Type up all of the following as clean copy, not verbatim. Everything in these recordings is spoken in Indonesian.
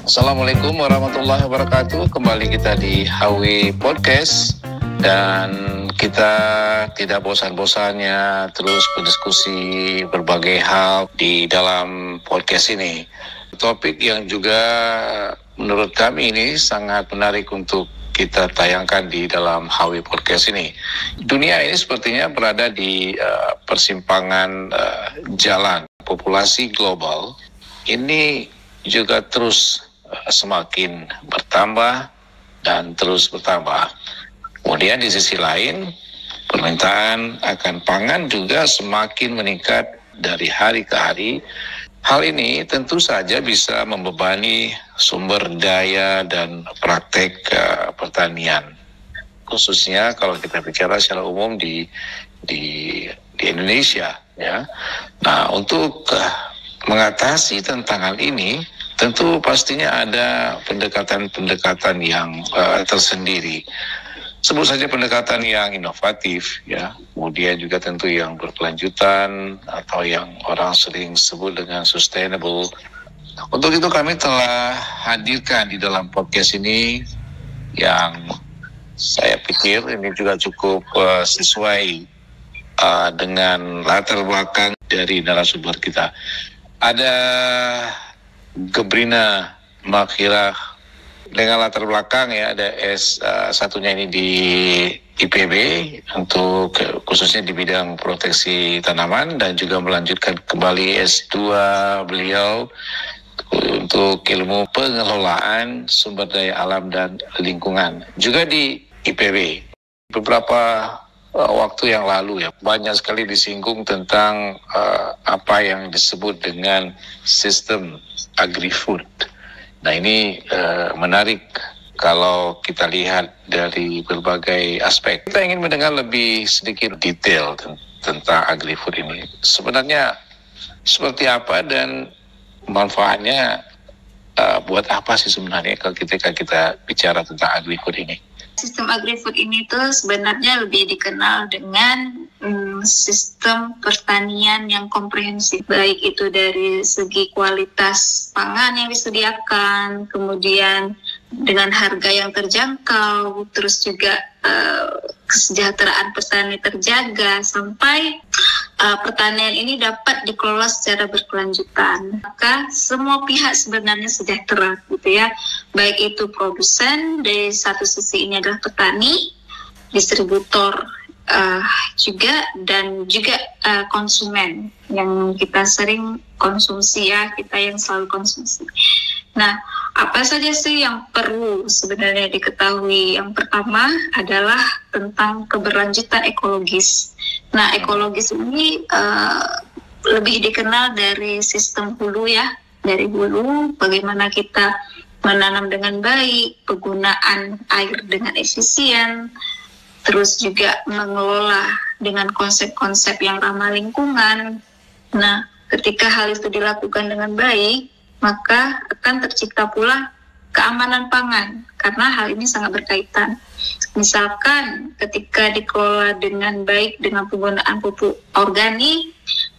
Assalamualaikum warahmatullahi wabarakatuh. Kembali kita di HW Podcast dan kita tidak bosan-bosannya terus berdiskusi berbagai hal di dalam podcast ini. Topik yang juga menurut kami ini sangat menarik untuk kita tayangkan di dalam HW Podcast ini. Dunia ini sepertinya berada di persimpangan jalan. Populasi global ini juga terus semakin bertambah dan terus bertambah. Kemudian di sisi lain, permintaan akan pangan juga semakin meningkat dari hari ke hari. Hal ini tentu saja bisa membebani sumber daya dan praktek pertanian, khususnya kalau kita bicara secara umum di Indonesia, ya. Nah, untuk mengatasi tentang hal ini, tentu pastinya ada pendekatan-pendekatan yang tersendiri. Sebut saja pendekatan yang inovatif, ya. Kemudian juga tentu yang berkelanjutan atau yang orang sering sebut dengan sustainable. Untuk itu kami telah hadirkan di dalam podcast ini yang saya pikir ini juga cukup sesuai dengan latar belakang dari narasumber kita. Ada Gebrina Maghfirah dengan latar belakang, ya, ada S1-nya ini di IPB untuk khususnya di bidang proteksi tanaman, dan juga melanjutkan kembali S2 beliau untuk ilmu pengelolaan sumber daya alam dan lingkungan juga di IPB. Beberapa waktu yang lalu, ya, banyak sekali disinggung tentang apa yang disebut dengan sistem agri-food. Nah, ini menarik kalau kita lihat dari berbagai aspek. Kita ingin mendengar lebih sedikit detail tentang agri-food ini. Sebenarnya seperti apa dan manfaatnya buat apa sih sebenarnya kalau ketika kita bicara tentang agri-food ini? Sistem agri-food ini tuh sebenarnya lebih dikenal dengan sistem pertanian yang komprehensif, baik itu dari segi kualitas pangan yang disediakan, kemudian dengan harga yang terjangkau, terus juga kesejahteraan petani terjaga, sampai pertanian ini dapat dikelola secara berkelanjutan. Maka semua pihak sebenarnya sejahtera, gitu ya. Baik itu produsen, dari satu sisi ini adalah petani, distributor juga, dan juga konsumen yang kita sering konsumsi, ya, kita yang selalu konsumsi. Nah, apa saja sih yang perlu sebenarnya diketahui? Yang pertama adalah tentang keberlanjutan ekologis. Nah, ekologis ini lebih dikenal dari sistem hulu, ya, dari hulu, bagaimana kita menanam dengan baik, penggunaan air dengan efisien, terus juga mengelola dengan konsep-konsep yang ramah lingkungan. Nah, ketika hal itu dilakukan dengan baik, maka akan tercipta pula keamanan pangan, karena hal ini sangat berkaitan. Misalkan ketika dikelola dengan baik dengan penggunaan pupuk organik,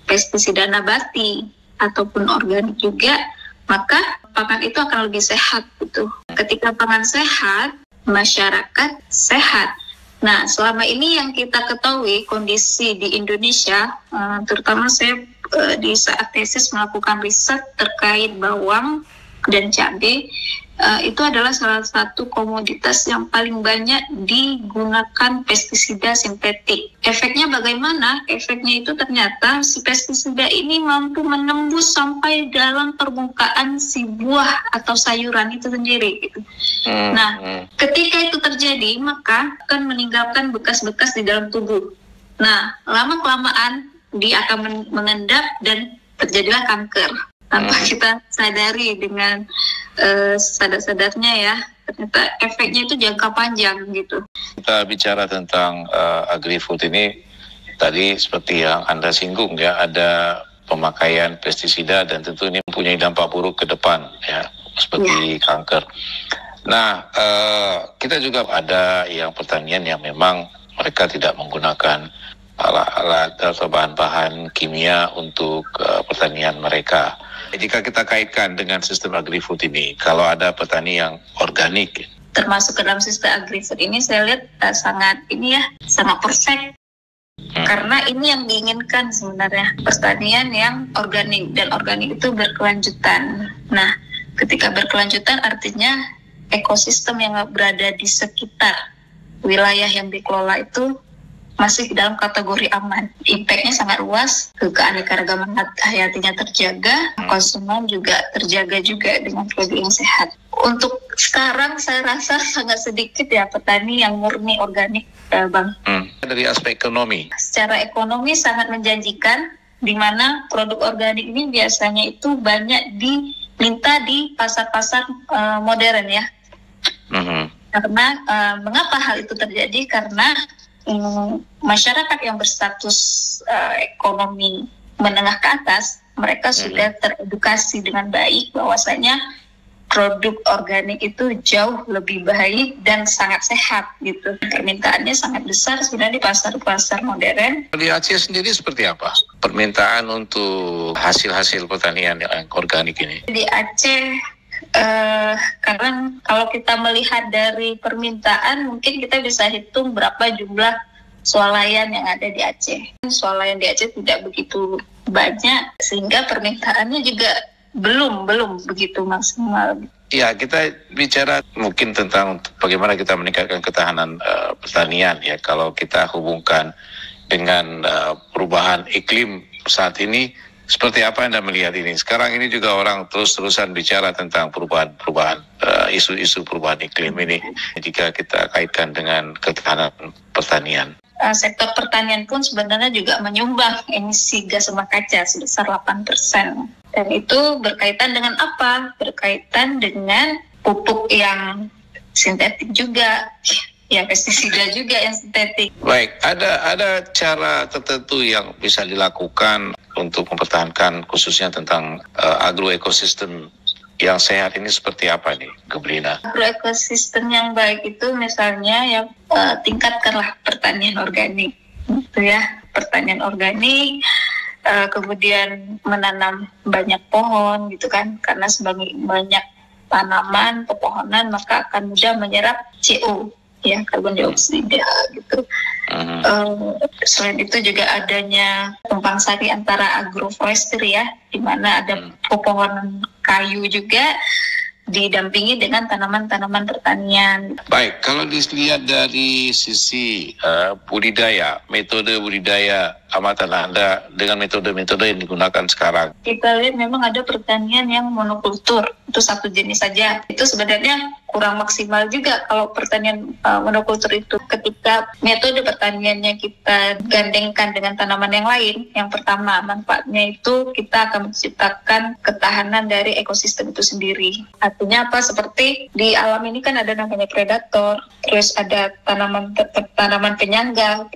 pestisida nabati, ataupun organik juga, maka pangan itu akan lebih sehat, gitu. Ketika pangan sehat, masyarakat sehat. Nah, selama ini yang kita ketahui kondisi di Indonesia, terutama saya di saat tesis melakukan riset terkait bawang dan cabai, itu adalah salah satu komoditas yang paling banyak digunakan pestisida sintetik. Efeknya bagaimana? Efeknya itu ternyata si pestisida ini mampu menembus sampai dalam permukaan si buah atau sayuran itu sendiri, gitu. Nah, ketika itu terjadi, maka akan meninggalkan bekas-bekas di dalam tubuh. Nah, lama-kelamaan dia akan mengendap dan terjadilah kanker. Tanpa kita sadari dengan sadar-sadarnya, ya, ternyata efeknya itu jangka panjang, gitu. Kita bicara tentang agri-food ini, tadi seperti yang Anda singgung, ya, ada pemakaian pestisida dan tentu ini mempunyai dampak buruk ke depan, ya, seperti kanker. Nah, kita juga ada yang pertanian yang memang mereka tidak menggunakan alat-alat atau bahan-bahan kimia untuk pertanian mereka. Jika kita kaitkan dengan sistem agri-food ini, kalau ada petani yang organik, termasuk ke dalam sistem agri-food ini saya lihat sangat perfect. Karena ini yang diinginkan sebenarnya, pertanian yang organik, dan organik itu berkelanjutan. Nah, ketika berkelanjutan artinya ekosistem yang berada di sekitar wilayah yang dikelola itu masih dalam kategori aman. Impact-nya sangat luas, keanekaragaman hayatinya terjaga, konsumen juga terjaga juga dengan produk yang sehat. Untuk sekarang saya rasa sangat sedikit ya petani yang murni organik, Bang. Dari aspek ekonomi? Secara ekonomi sangat menjanjikan, di mana produk organik ini biasanya itu banyak diminta di pasar-pasar modern ya. Karena mengapa hal itu terjadi? Karena masyarakat yang berstatus ekonomi menengah ke atas, mereka sudah teredukasi dengan baik bahwasanya produk organik itu jauh lebih baik dan sangat sehat gitu. Permintaannya sangat besar sebenarnya di pasar-pasar modern. Di Aceh sendiri seperti apa permintaan untuk hasil-hasil pertanian yang organik ini? Di Aceh karena kalau kita melihat dari permintaan, mungkin kita bisa hitung berapa jumlah swalayan yang ada di Aceh. Swalayan di Aceh tidak begitu banyak, sehingga permintaannya juga belum begitu maksimal. Ya, kita bicara mungkin tentang bagaimana kita meningkatkan ketahanan pertanian ya. Kalau kita hubungkan dengan perubahan iklim saat ini, seperti apa Anda melihat ini? Sekarang ini juga orang terus-terusan bicara tentang perubahan isu-isu perubahan iklim ini. Jika kita kaitkan dengan ketahanan pertanian. Sektor pertanian pun sebenarnya juga menyumbang emisi gas rumah kaca sebesar 8%. Dan itu berkaitan dengan apa? Berkaitan dengan pupuk yang sintetik juga, ya pestisida juga yang sintetik. Baik, ada cara tertentu yang bisa dilakukan untuk mempertahankan khususnya tentang agroekosistem yang sehat ini seperti apa nih, Gebrina? Agroekosistem yang baik itu misalnya ya tingkatkanlah pertanian organik, gitu ya. Pertanian organik, kemudian menanam banyak pohon, gitu kan? Karena sebagai banyak tanaman, pepohonan, maka akan mudah menyerap CO, ya, karbon dioksida, gitu. Selain itu juga adanya tumpang sari antara agroforestry ya, di mana ada pepohonan kayu juga didampingi dengan tanaman-tanaman pertanian. Baik, kalau dilihat dari sisi budidaya, metode budidaya amatan Anda dengan metode-metode yang digunakan sekarang. Kita lihat memang ada pertanian yang monokultur, itu satu jenis saja. Itu sebenarnya kurang maksimal juga kalau pertanian monokultur itu. Ketika metode pertaniannya kita gandengkan dengan tanaman yang lain, yang pertama manfaatnya itu kita akan menciptakan ketahanan dari ekosistem itu sendiri. Artinya apa? Seperti di alam ini kan ada namanya predator, terus ada tanaman penyangga.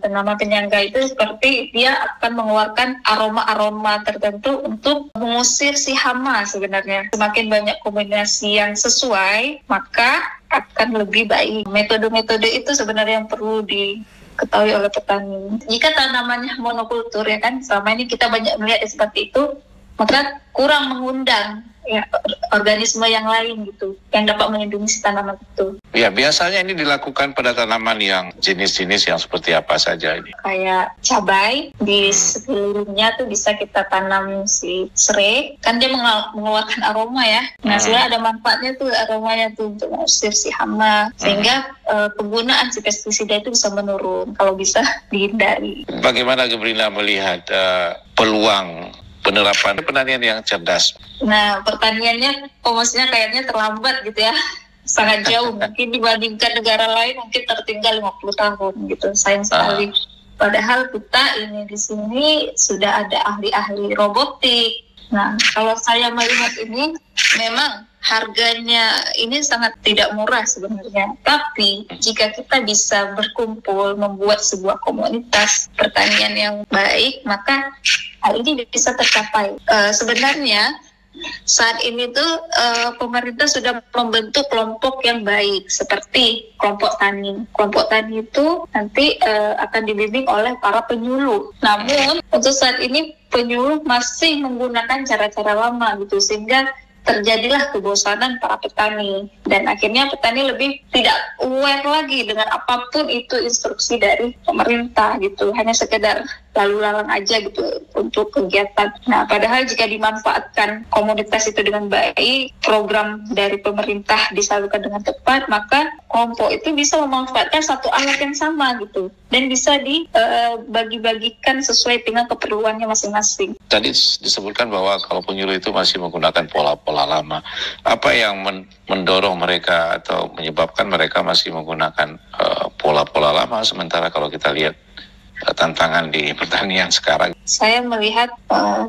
Tanaman penyangga itu seperti dia akan mengeluarkan aroma-aroma tertentu untuk mengusir si hama sebenarnya. Semakin banyak kombinasi yang sesuai, maka akan lebih baik. Metode-metode itu sebenarnya yang perlu diketahui oleh petani. Jika tanamannya monokultur ya kan, selama ini kita banyak melihat seperti itu, maka kurang mengundang ya organisme yang lain gitu yang dapat melindungi si tanaman itu. Ya, biasanya ini dilakukan pada tanaman yang jenis-jenis yang seperti apa saja ini? Kayak cabai, di sekelilingnya tuh bisa kita tanam si serai, kan dia mengeluarkan aroma ya. Nah, sebenarnya ada manfaatnya tuh aromanya tuh untuk mengusir si hama, sehingga penggunaan si pestisida itu bisa menurun kalau bisa dihindari. Bagaimana Gebrina melihat peluang penerapan pertanian yang cerdas? Nah, pertaniannya maksudnya kayaknya terlambat gitu ya. Sangat jauh mungkin dibandingkan negara lain, mungkin tertinggal 50 tahun gitu. Sayang sekali. Padahal kita ini di sini sudah ada ahli-ahli robotik. Nah, kalau saya melihat ini memang harganya ini sangat tidak murah sebenarnya. Tapi jika kita bisa berkumpul membuat sebuah komunitas pertanian yang baik, maka hal ini bisa tercapai. Sebenarnya saat ini tuh pemerintah sudah membentuk kelompok yang baik seperti kelompok tani. Kelompok tani itu nanti akan dibimbing oleh para penyuluh. Namun untuk saat ini penyuluh masih menggunakan cara-cara lama gitu, sehingga terjadilah kebosanan para petani, dan akhirnya petani lebih tidak aware lagi dengan apapun itu instruksi dari pemerintah gitu, hanya sekedar lalu lalang aja gitu untuk kegiatan. Nah, padahal jika dimanfaatkan komoditas itu dengan baik, program dari pemerintah disalurkan dengan tepat, maka kelompok itu bisa memanfaatkan satu alat yang sama gitu, dan bisa dibagi-bagikan sesuai dengan keperluannya masing-masing. Tadi disebutkan bahwa kalau penyuluh itu masih menggunakan pola-pola lama. Apa yang mendorong mereka atau menyebabkan mereka masih menggunakan pola-pola lama, sementara kalau kita lihat tantangan di pertanian sekarang? Saya melihat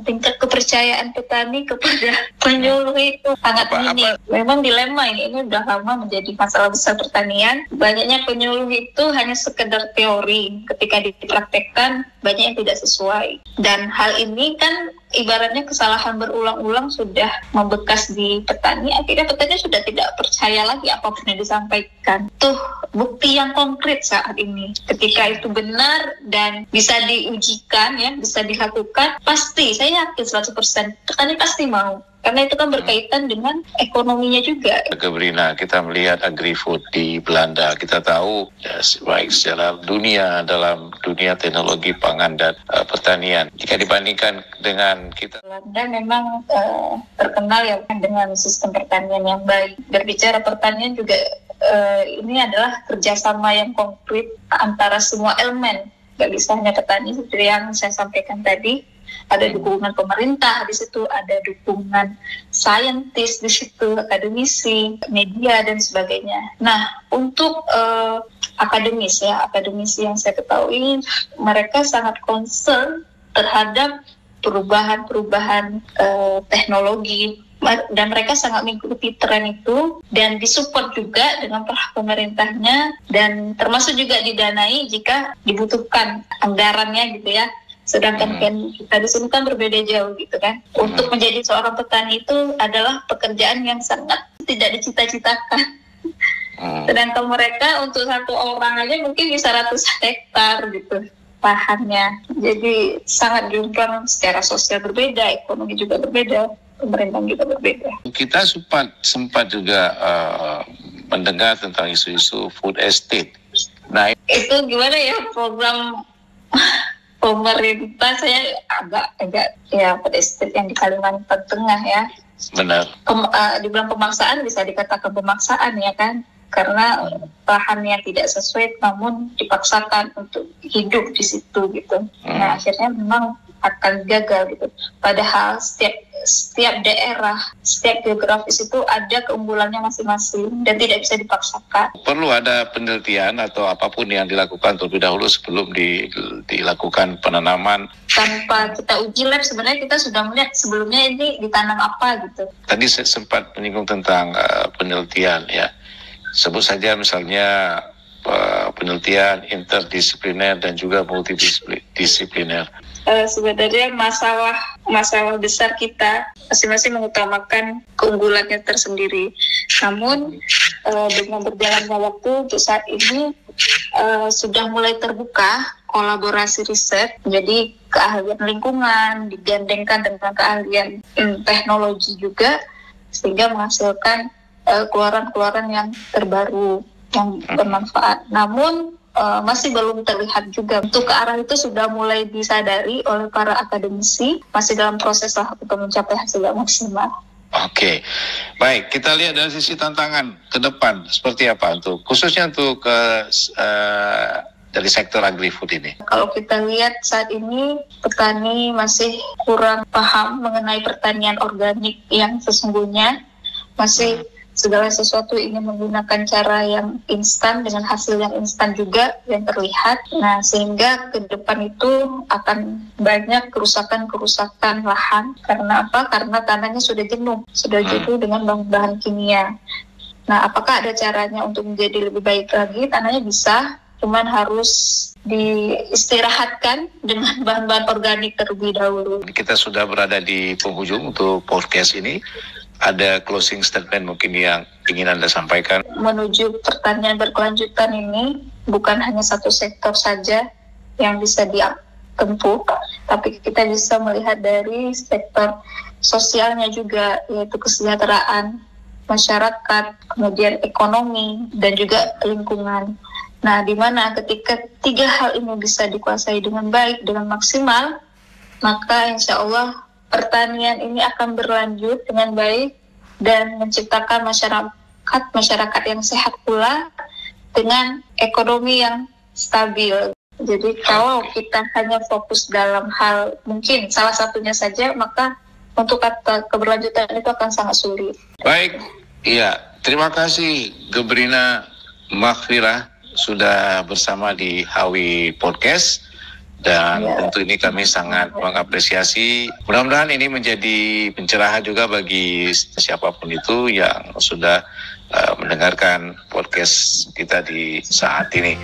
tingkat kepercayaan petani kepada penyuluh itu sangat minim. Memang dilema ini udah lama menjadi masalah besar pertanian. Banyaknya penyuluh itu hanya sekedar teori, ketika dipraktekkan banyak yang tidak sesuai. Dan hal ini kan ibaratnya kesalahan berulang-ulang sudah membekas di petani, akhirnya petani sudah tidak percaya lagi apapun yang disampaikan. Tuh bukti yang konkret saat ini. Ketika itu benar dan bisa diujikan, ya, bisa dilakukan, pasti, saya yakin 100% petani pasti mau. Karena itu kan berkaitan dengan ekonominya juga. Gebrina, kita melihat agri-food di Belanda. Kita tahu ya, baik secara dunia, dalam dunia teknologi pangan dan pertanian. Jika dibandingkan dengan kita, Belanda memang terkenal ya dengan sistem pertanian yang baik. Berbicara pertanian juga ini adalah kerjasama yang konkret antara semua elemen. Gak bisa hanya petani seperti yang saya sampaikan tadi. Ada dukungan pemerintah di situ, ada dukungan saintis di situ, akademisi, media dan sebagainya. Nah, untuk akademisi yang saya ketahui, mereka sangat concern terhadap perubahan teknologi, dan mereka sangat mengikuti tren itu dan disupport juga dengan pemerintahnya, dan termasuk juga didanai jika dibutuhkan anggarannya gitu ya. Sedangkan kita di sini kan berbeda jauh gitu kan. Untuk menjadi seorang petani itu adalah pekerjaan yang sangat tidak dicita-citakan. Sedangkan mereka untuk satu orang aja mungkin bisa ratusan hektar gitu lahannya. Jadi sangat jomplang, secara sosial berbeda, ekonomi juga berbeda, pemerintah juga berbeda. Kita sempat juga mendengar tentang isu-isu food estate. Nah, itu gimana ya program pemerintah? Saya agak ya food estate yang di Kalimantan Tengah ya. Benar. Dibilang pemaksaan, bisa dikatakan pemaksaan ya kan, karena lahannya tidak sesuai namun dipaksakan untuk hidup di situ gitu. Nah, akhirnya memang akan gagal gitu. Padahal setiap daerah, setiap geografis itu ada keunggulannya masing-masing dan tidak bisa dipaksakan. Perlu ada penelitian atau apapun yang dilakukan terlebih dahulu sebelum dilakukan penanaman. Tanpa kita uji lab, sebenarnya kita sudah melihat sebelumnya ini ditanam apa gitu. Tadi saya sempat menyinggung tentang penelitian ya. Sebut saja misalnya penelitian interdisipliner dan juga multidisipliner. Sebenarnya masalah besar kita masing-masing mengutamakan keunggulannya tersendiri. Namun dengan berjalannya waktu untuk saat ini sudah mulai terbuka kolaborasi riset. Jadi keahlian lingkungan digandengkan dengan keahlian teknologi juga, sehingga menghasilkan keluaran-keluaran yang terbaru yang bermanfaat. Namun masih belum terlihat juga. Untuk ke arah itu sudah mulai disadari oleh para akademisi, masih dalam proses lah untuk mencapai hasil yang maksimal. Oke, baik, kita lihat dari sisi tantangan ke depan seperti apa khususnya untuk dari sektor agri-food ini. Kalau kita lihat saat ini petani masih kurang paham mengenai pertanian organik yang sesungguhnya, masih segala sesuatu ingin menggunakan cara yang instan dengan hasil yang instan juga yang terlihat. Nah, sehingga ke depan itu akan banyak kerusakan lahan. Karena apa? Karena tanahnya sudah jenuh dengan bahan-bahan kimia. Nah, apakah ada caranya untuk menjadi lebih baik lagi? Tanahnya bisa, cuman harus diistirahatkan dengan bahan-bahan organik terlebih dahulu. Kita sudah berada di penghujung untuk podcast ini. Ada closing statement mungkin yang ingin Anda sampaikan? Menuju pertanian berkelanjutan ini bukan hanya satu sektor saja yang bisa ditempuh, tapi kita bisa melihat dari sektor sosialnya juga, yaitu kesejahteraan masyarakat, kemudian ekonomi, dan juga lingkungan. Nah, di mana ketika 3 hal ini bisa dikuasai dengan baik, dengan maksimal, maka insya Allah pertanian ini akan berlanjut dengan baik dan menciptakan masyarakat yang sehat pula dengan ekonomi yang stabil. Jadi kalau kita hanya fokus dalam hal mungkin salah satunya saja, maka untuk kata keberlanjutan itu akan sangat sulit. Baik, iya. Terima kasih Gebrina Maghfirah sudah bersama di Hawi Podcast. Dan tentu ini kami sangat mengapresiasi. Mudah-mudahan ini menjadi pencerahan juga bagi siapapun itu yang sudah mendengarkan podcast kita di saat ini.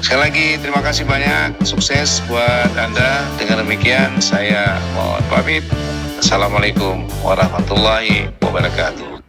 Sekali lagi terima kasih banyak. Sukses buat Anda. Dengan demikian saya mohon pamit. Assalamualaikum warahmatullahi wabarakatuh.